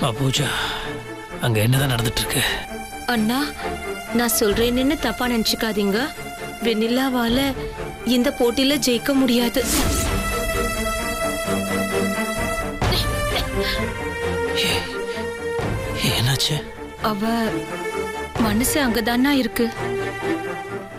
பூஜா, அங்க என்னதான் நடந்துட்டு இருக்கு? அண்ணா, நான் சொல்றேன்னு தப்பா நினைச்சுக்காதீங்க. வெண்ணிலாவால இந்த போட்டியில ஜெயிக்க முடியாது. என்னாச்சு? அவ மனசு அங்கதானா இருக்கு.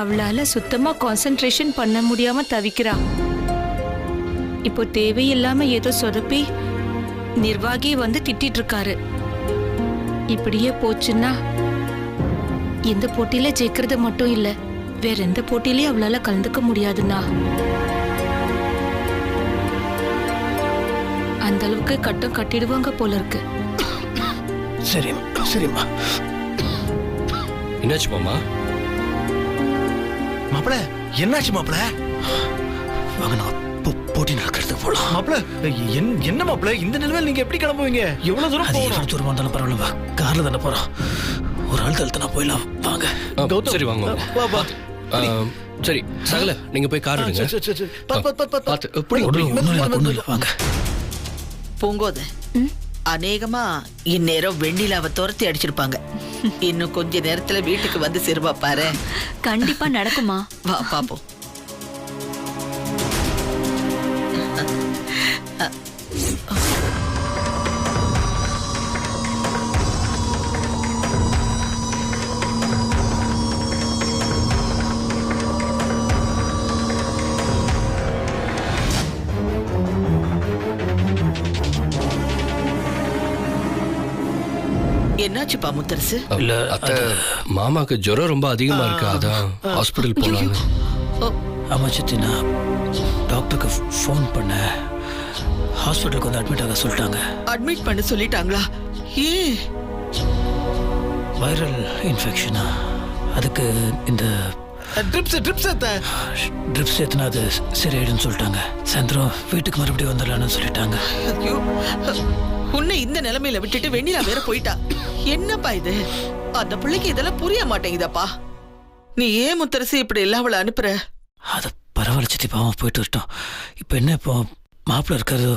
அவளால சுத்தமா கான்சென்ட்ரேஷன் பண்ண முடியாம தவிக்கிறா. இப்போ தேவையில்லாம ஏதோ சொதப்பி நிர்வாகி வந்து திட்டிட்டு இருக்காரு. இப்படியே போச்சுன்னா இந்த போட்டியில ஜெயிக்கிறது மட்டும் இல்ல, வேற எந்த போட்டியிலயும் அவளால கலந்துக்க முடியாதுன்னா. அந்த அளவுக்கு கட்டம் கட்டிடுவாங்க போல இருக்கு. சரிம்மா. என்னாச்சு மாமா? மாப்பிள, என்னாச்சு மாப்பிள? வாங்க, போட்டி நடக்கிறதுக்கு போலாம். மாப்பிள, என்ன மாப்பிள, இந்த நிலைமையில நீங்க எப்படி கிளம்புவீங்க? எவ்வளவு தூரம் அது போகணும்? எவ்வளவு தூரமா இருந்தாலும் பரவாயில்ல, கார்ல தானே போறோம். ஒரு ஆள் தள்ளினா போயிடலாம். வாங்க. கௌதம், சரி வாங்க. வா. சரி சகல, நீங்க போய் கார் எடுங்க. சரி. பாத்து. வாங்க. பூங்கோத, அநேகமா இந்நேரம் வெண்ணிலாவை துரத்தி அடிச்சிருப்பாங்க. இன்னும் கொஞ்ச நேரத்துல வீட்டுக்கு வந்து சிறுவா பாரு. கண்டிப்பா நடக்குமா? வா பாப்போம். என்னாச்சுப்பா முத்தரசு? இல்ல அத்தை, மாமாக்கு ஜுரம் ரொம்ப அதிகமா இருக்கு, அதான் ஹாஸ்பிடல் போலான்னு. ஆமா சித்தி, நான் டாக்டருக்கு ஃபோன் பண்ண, ஹாஸ்பிட்டலுக்கு வந்து அட்மிட் ஆக சொல்லிட்டாங்க. அட்மிட் பண்ண சொல்லிட்டாங்களா? ஏன்? வைரல் இன்ஃபெக்ஷனா, அதுக்கு இந்த ட்ரிப்ஸ் ஏத்துனா அது சரியாயிடுன்னு சொல்லிட்டாங்க. சாயந்தரம் வீட்டுக்கு மறுபடியும் வந்துடலான்னு சொல்லிட்டாங்க. ஐயோ, உன்னை இந்த நிலைமையில விட்டுட்டு வெண்ணிலா வேற போயிட்டா. என்னப்பா இது? அந்த பிள்ளைக்கு இதெல்லாம் புரிய மாட்டேங்குதப்பா. நீ ஏன் முத்தரசு இப்படி எல்லாம் அவளை அனுப்புற? அது பரவாயில்ல சித்தி, பாவம் போயிட்டு வரட்டும். இப்போ என்ன, இப்போ மாப்பிள்ள இருக்காரு,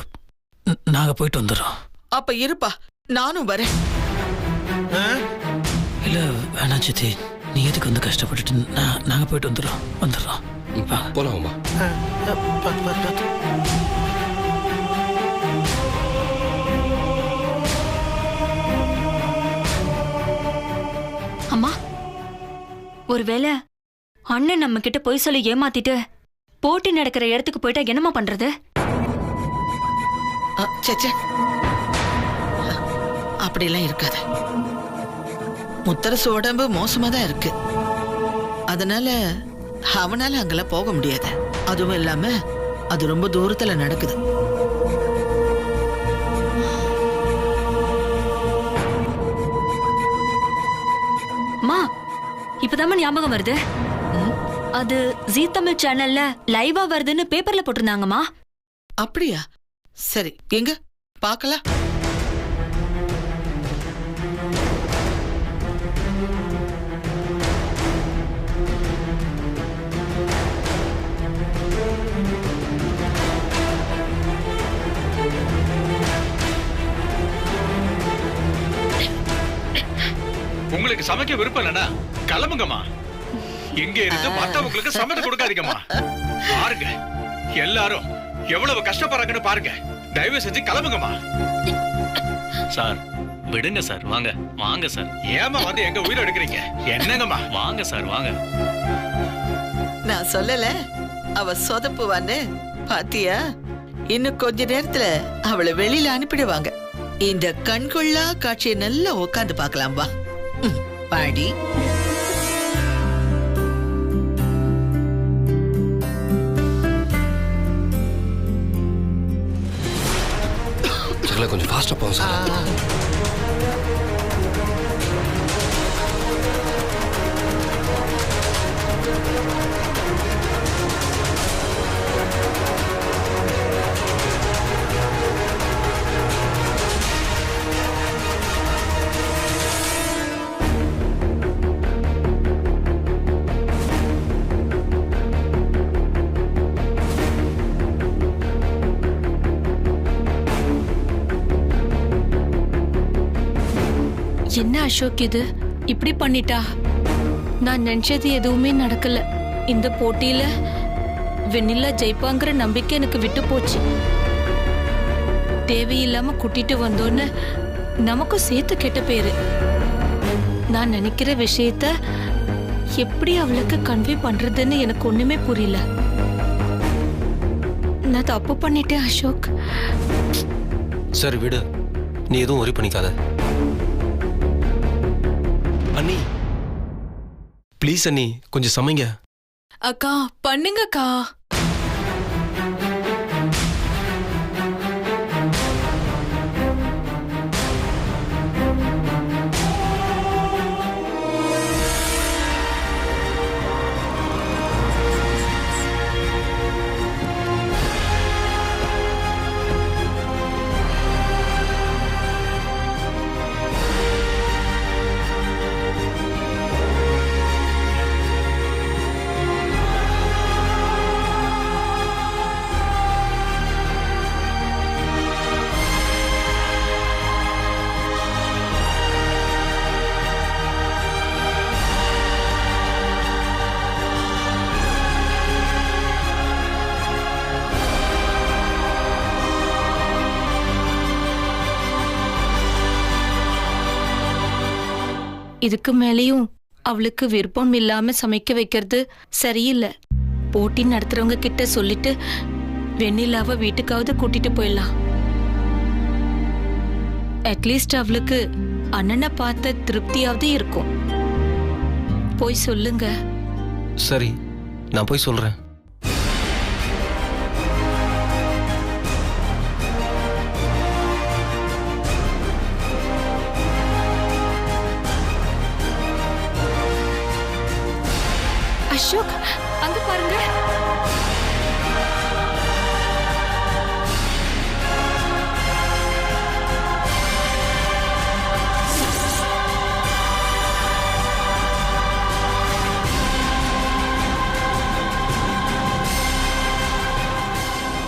நாங்க போயிட்டு வந்துடுறோம். அப்ப இருப்பா, நானும் வரேன். இல்ல வேணாம் சித்தி, நீ எதுக்கு வந்து கஷ்டப்பட்டுட்டு, நாங்க போயிட்டு வந்துடுறோம். போலாமா? அம்மா, ஒருவேளை அண்ணன் நம்ம கிட்ட பொய் சொல்லி ஏமாத்திட்டு போட்டி நடக்கிற இடத்துக்கு போயிட்டா என்னமா பண்றது? சே, அப்படியெல்லாம் இருக்காது. முத்தரசு உடம்பு மோசமா தான் இருக்கு. அதனால அவனால அங்கெல்லாம் போக முடியாது. அதுவும் இல்லாம அது ரொம்ப தூரத்துல நடக்குது. அம்மா, இப்பதான் ஞாபகம் வருது. அது ஜீ தமிழ் சேனல்ல லைவா வருதுன்னு பேப்பர்ல போட்டிருந்தாங்கம்மா. அப்படியா? சரி, எங்க பார்க்கலாம். உங்களுக்கு சமைக்க விருப்பம் இல்லைன்னா கிளம்புங்கம்மா. எங்க இருந்து மத்தவங்களுக்கு சமைச்சு கொடுக்காதீங்கம்மா. பாருங்க, எல்லாரும் எவ்வளவு கஷ்டப்படுறாங்கன்னு பாருங்க. தயவு செஞ்சு கிளம்புங்கம்மா. சார் விடுங்க சார், வாங்க சார். ஏமா வந்து எங்க உயிரை எடுக்கிறீங்க? என்னங்கம்மா? வாங்க சார், வாங்க. நான் சொல்லல அவ சொதப்புவான்னு? பாத்தியா? இன்னும் கொஞ்ச நேரத்துல அவளை வெளியில அனுப்பிடுவாங்க. இந்த கண்கொள்ளா காட்சியை நல்லா உட்காந்து பார்க்கலாம். வா பாடி. கொஞ்சம் ஃபாஸ்டா போங்க சார். என்ன அசோக் இது இப்படி பண்ணிட்டா? நான் நினைச்சது எதுவுமே நடக்கல. இந்த போட்டியில வெண்ணிலா ஜெயிப்பாங்கிற நம்பிக்கை எனக்கு விட்டு போச்சு. தேவையில்லாம கூட்டிட்டு வந்தோன்னு நமக்கும் சேர்த்து கெட்ட பேரு. நான் நினைக்கிற விஷயத்த எப்படி அவளுக்கு கன்வே பண்றதுன்னு எனக்கு ஒண்ணுமே புரியல. நான் தப்பு பண்ணிட்டேன் அசோக். சரி விடு, நீ எதுவும் worry பண்ணிக்காத. அண்ணி ப்ளீஸ் அண்ணி, கொஞ்சம் சமைங்க. அக்கா பண்ணுங்கக்கா. இதுக்கு மேலேயும் அவளுக்கு விருப்பம் இல்லாம சமைக்க வைக்கிறது சரியில்லை. போட்டி நடத்துறவங்க கிட்ட சொல்லிட்டு வெண்ணிலாவை வீட்டுக்காவது கூட்டிட்டு போயிடலாம். அட்லீஸ்ட் அவளுக்கு அண்ணனை பார்த்த திருப்தியாவது இருக்கும். போய் சொல்லுங்க. சரி, நான் போய் சொல்றேன். அசோக் அங்க பாருங்க.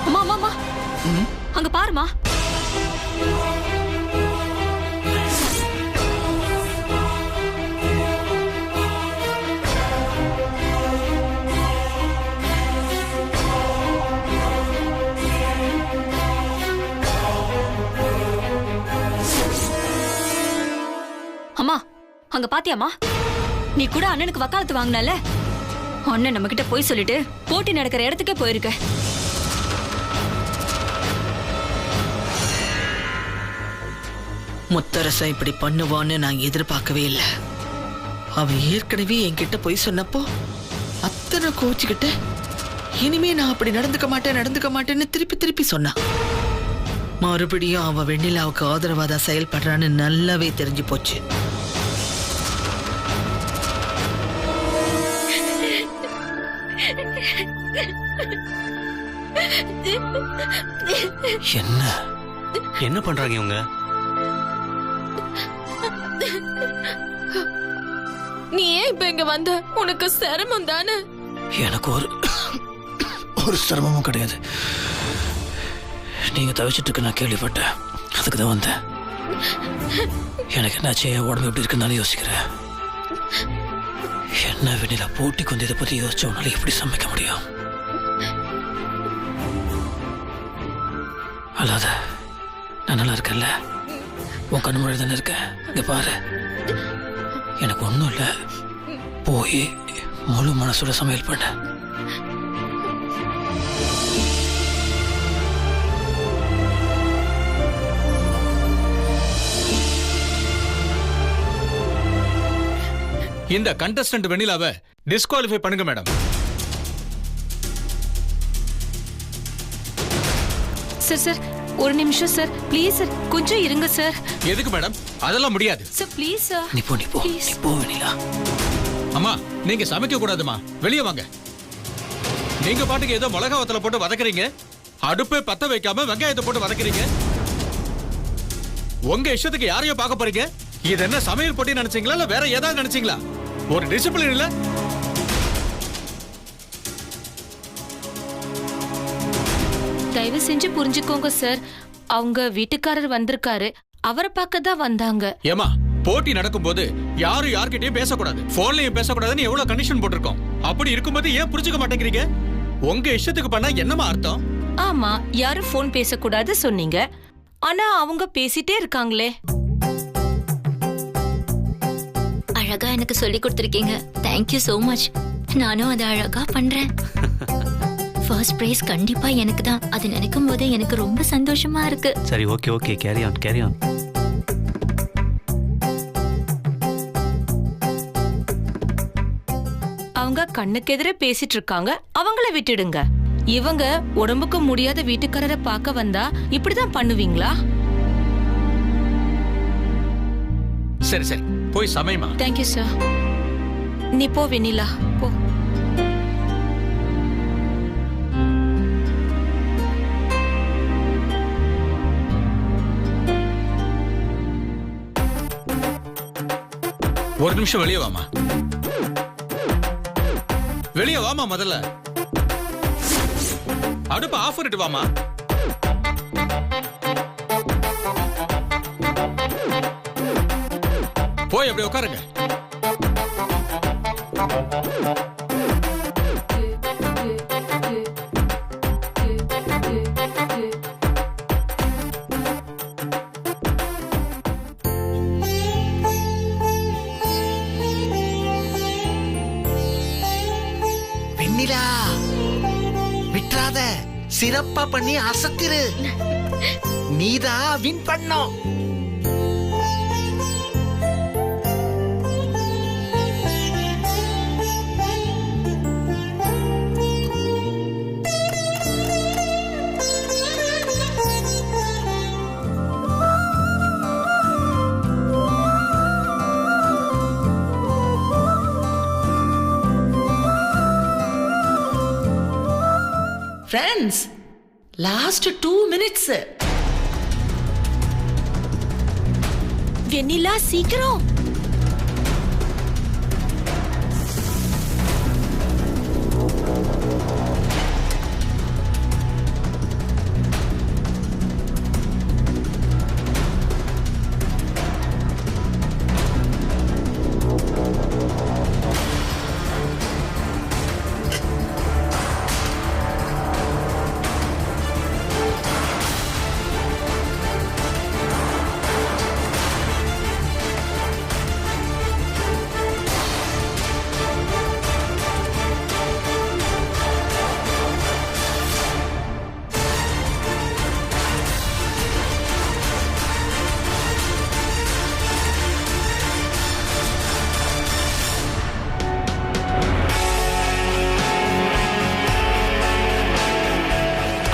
அம்மா அம்மா அம்மா, அங்க பாருமா. அம்மா அங்க பாத்தியாமா? நீ கூட அண்ணனுக்கு வக்காலத்து வாங்கினால, அண்ணன் நம்ம கிட்ட போய் சொல்லிட்டு போட்டி நடக்கிற இடத்துக்கே போயிருக்க. முத்தரசன் இப்படி பண்ணுவான்னு நான் எதிர்பார்க்கவே இல்லை. அவ ஏற்கனவே என்கிட்ட போய் சொன்னப்போ அத்தனை கோச்சுக்கிட்ட இனிமே நான் அப்படி நடந்துக்க மாட்டேன்னு திருப்பி திருப்பி சொன்னான். மறுபடியும் அவ வெண்ணிலாவுக்கு ஆதரவாதான் செயல்படுறான்னு நல்லாவே தெரிஞ்சு போச்சு. என்ன பண்றாங்க இவங்க? நீ ஏன் இப்ப இங்க வந்த? உனக்கு சிரமம் தானே? எனக்கு ஒரு சிரமமும் கிடையாது. நீங்க தவிச்சிட்டு இருக்க நான் கேள்விப்பட்டேன், அதுக்கு தான் வந்தேன். எனக்கு என்னாச்சு, உடம்பு எப்படி இருக்குன்னு யோசிக்கிறேன். என்ன வெண்ணிலா போட்டிக்கு வந்து இதை பத்தி யோசிச்ச உன்னால எப்படி சமைக்க முடியும்? அல்லாத நான் நல்லா இருக்கேன்ல, உன் கண்ணு முன்னாடி தானே இருக்கேன். இங்க பாரு, எனக்கு ஒன்றும் இல்லை, போய் முழு மனசோட சமையல் பண்ண. இந்த கண்டஸ்டன்ட் வெண்ணிலாவை டிஸ்குவாலிஃபை பண்ணுங்க மேடம். சார் சார் ஒரு நிமிஷம் சார், ப்ளீஸ் சார், கொஞ்சம் இருங்க சார். எதுக்கு மேடம்? அதெல்லாம் முடியாது சார் ப்ளீஸ் சார். நீ போ வெண்ணிலா. அம்மா, நீங்க சமைக்க கூடாதுமா, வெளியே வாங்க. நீங்க பாட்டுக்கு ஏதோ மிளகா வத்தல போட்டு வதக்குறீங்க, அடுப்பை பத்த வைக்காம வெங்காயத்தை போட்டு வதக்குறீங்க. உங்க இஷ்டத்துக்கு யாரையோ பார்க்க போறீங்க. இது என்ன சமையல் போட்டி நினைச்சீங்களா இல்ல வேற ஏதாவது நினைச்சீங்களா? ஒரு டிசிப்ளின் இல்ல. தயவு செஞ்சு புரிஞ்சுக்கோங்க சார், அவங்க வீட்டுக்காரர் வந்திருக்காரு, அவரை பார்க்க தான் வந்தாங்க. ஏமா, போட்டி நடக்கும்போது யாரும் யார்கிட்டயும் பேசக்கூடாது, போன்லயும் பேசக்கூடாதுன்னு எவ்வளவு கண்டிஷன் போட்டிருக்கோம். அப்படி இருக்கும்போது ஏன் புரிஞ்சுக்க மாட்டேங்கிறீங்க? உங்க இஷ்டத்துக்கு பண்ணா என்னமா அர்த்தம்? ஆமா, யாரும் போன் பேசக்கூடாது சொன்னீங்க, ஆனா அவங்க பேசிட்டே இருக்காங்களே. அழகா எனக்கு சொல்லி கொடுத்துருக்கீங்க. Thank you so much. நானும் அதை அழகா பண்றேன். ஃபர்ஸ்ட் பிரைஸ் கண்டிப்பா எனக்கு தான். அது நினைக்கும் போதே எனக்கு ரொம்ப சந்தோஷமா இருக்கு. சரி, okay okay, carry on carry on. அவங்க கண்ணுக்கு எதிரே பேசிட்டு இருக்காங்க, அவங்கள விட்டுடுங்க. இவங்க உடம்புக்கு முடியாத வீட்டுக்காரரை பார்க்க வந்தா இப்படிதான் பண்ணுவீங்களா? சரி சரி, போய் சமைமா. Thank you sir. நீ போ வெண்ணிலா, போ. ஒரு நிமிஷம் வெளியே வாமா. வெளியே வாமா. முதல்ல அடுப்பு ஆஃப் பண்ணிட்டு வாமா. போய் அப்படி உட்காருங்க. வெண்ணிலா, விட்டுறாத, சிறப்பா பண்ணி அசத்திரு. நீதான் வின் பண்ணோம். Friends, last 2 minutes. வெண்ணிலா சீக்கிரம்.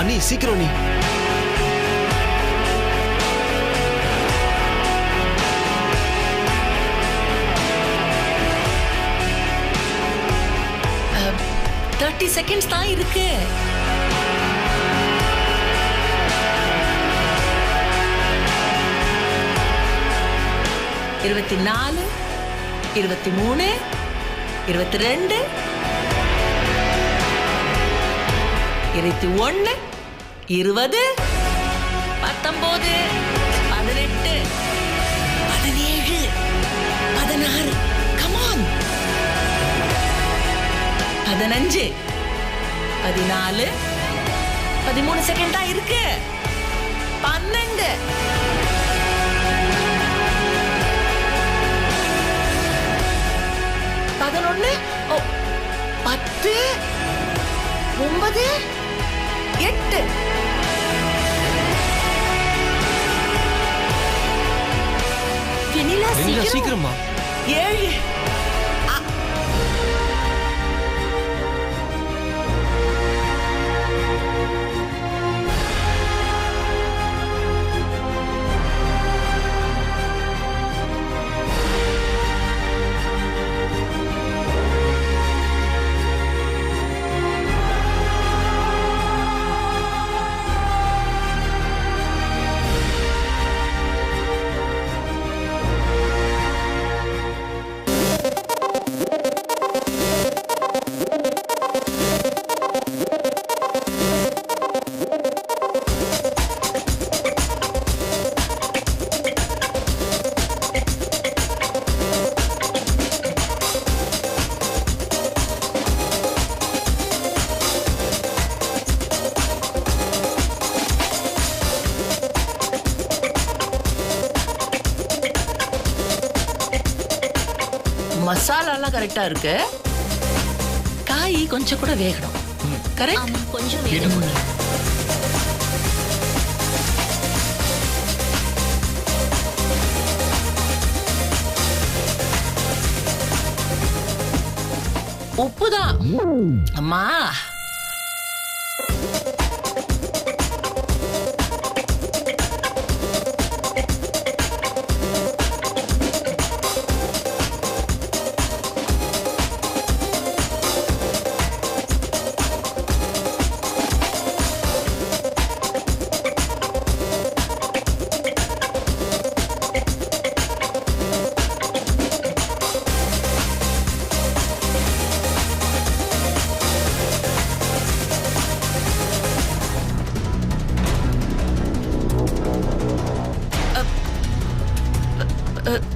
அண்ணி சீக்கிரம் நீ. Uh, 30 seconds தான் இருக்கு. இருபத்தி 4, 23, 22, 21, 20, 19, 18, 17, 16. Come on. 15, 14, 13 செகண்ட் தான் இருக்கு. 12, 11, 10, 9, 8. வெண்ணிலா சீக்கிரமா. 7. மசாலாலாம் கரெக்டா இருக்கு. காய் கொஞ்சம் கூட வேகணும். கரெக்ட்? ஆமா, கொஞ்சம் வேணும். உப்புதான். அம்மா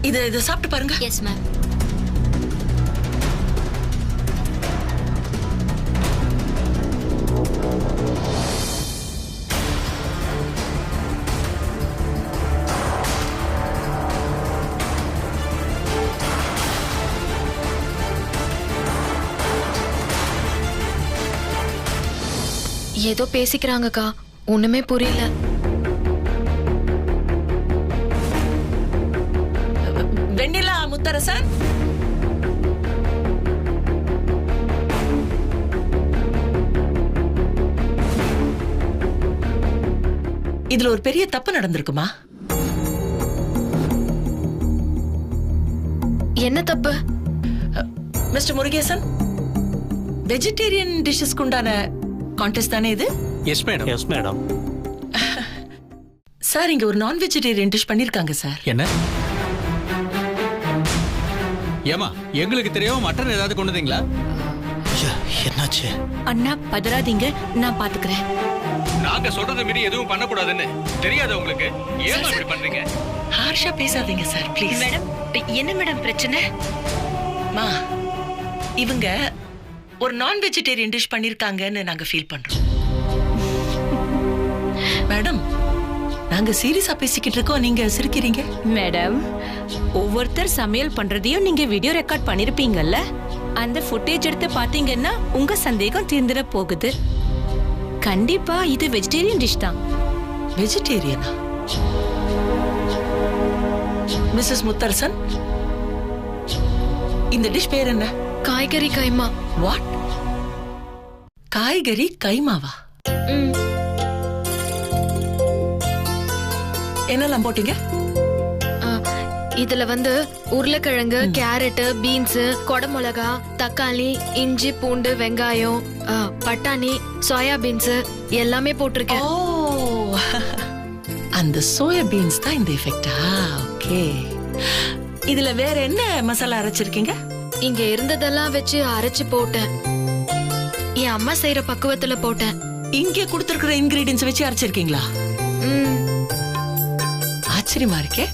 இதை சாப்பிட்டு பாருங்க. Yes ma'am. ஏதோ பேசிக்கிறாங்கக்கா, ஒண்ணுமே புரியல. வெண்ணிலா, முத்தரசன், இதுல ஒரு பெரிய தப்பு நடந்திருக்குமா? என்ன தப்பு? மிஸ்டர் முருகேசன், வெஜிடேரியன் டிஷ்ஷஸ்க்கு உண்டான கான்டெஸ்ட் தானே இது? Yes madam. Yes madam. Sir, இங்க ஒரு நான் வெஜிடேரியன் டிஷ் பண்ணிருக்காங்க சார். என்ன? ஏமா, எங்களுக்கு தெரியாம மட்டன் ஏதாவது கொண்டு வந்தீங்களா? என்னாச்சு? அண்ணா பதறாதீங்க, நான் பாத்துக்கிறேன். நாங்க சொல்றதை மீறி எதுவும் பண்ணக்கூடாதுன்னு தெரியாத உங்களுக்கு ஏமா இப்படி பண்றீங்க? ஹார்ஷா பேசாதீங்க சார், ப்ளீஸ். மேடம், என்ன மேடம் பிரச்சனை? மா, இவங்க ஒரு நான் வெஜிடேரியன் டிஷ் பண்ணிருக்காங்கன்னு நாங்க ஃபீல் பண்றோம். மேடம், நாங்க சீரியஸா பேசிக்கிட்டு இருக்கோம், நீங்க சிரிக்கிறீங்க. மேடம், ஒவ்வொருத்தர் சமையல் பண்றதையும் நீங்க வீடியோ ரெக்கார்ட் பண்ணிருப்பீங்கல்ல, அந்த ஃபுட்டேஜ் எடுத்து பாத்தீங்கன்னா உங்க சந்தேகம் தீர்ந்துட போகுது. கண்டிப்பா இது வெஜிடேரியன் டிஷ் தான். வெஜிடேரியனா? மிஸ்ஸஸ் முத்தரசன், இந்த டிஷ் பேர் என்ன? காய்கறி கைமா. வாட்? காய்கறி கைமாவா? என்னெல்லாம் போட்டீங்க? இதுல வந்து உருளைக்கிழங்கு, கேரட், பீன்ஸ், கொடமிளகா, தக்காளி, இஞ்சி, பூண்டு, வெங்காயம், பட்டாணி, சோயா பீன்ஸ் எல்லாமே போட்டிருக்கேன். ஓ, அந்த சோயா பீன்ஸ் தான் இந்த எஃபெக்டா? ஓகே. இதுல வேற என்ன மசாலா அரைச்சிருக்கீங்க? இங்க இருந்ததெல்லாம் வச்சு அரைச்சு போட்டேன். என் அம்மா செய்யற பக்குவத்துல போட்டேன். இங்க கொடுத்திருக்கிற இன்கிரீடியன்ஸ் வச்சு அரைச்சிருக்கீங்களா? ஆச்சரியமா இருக்கே.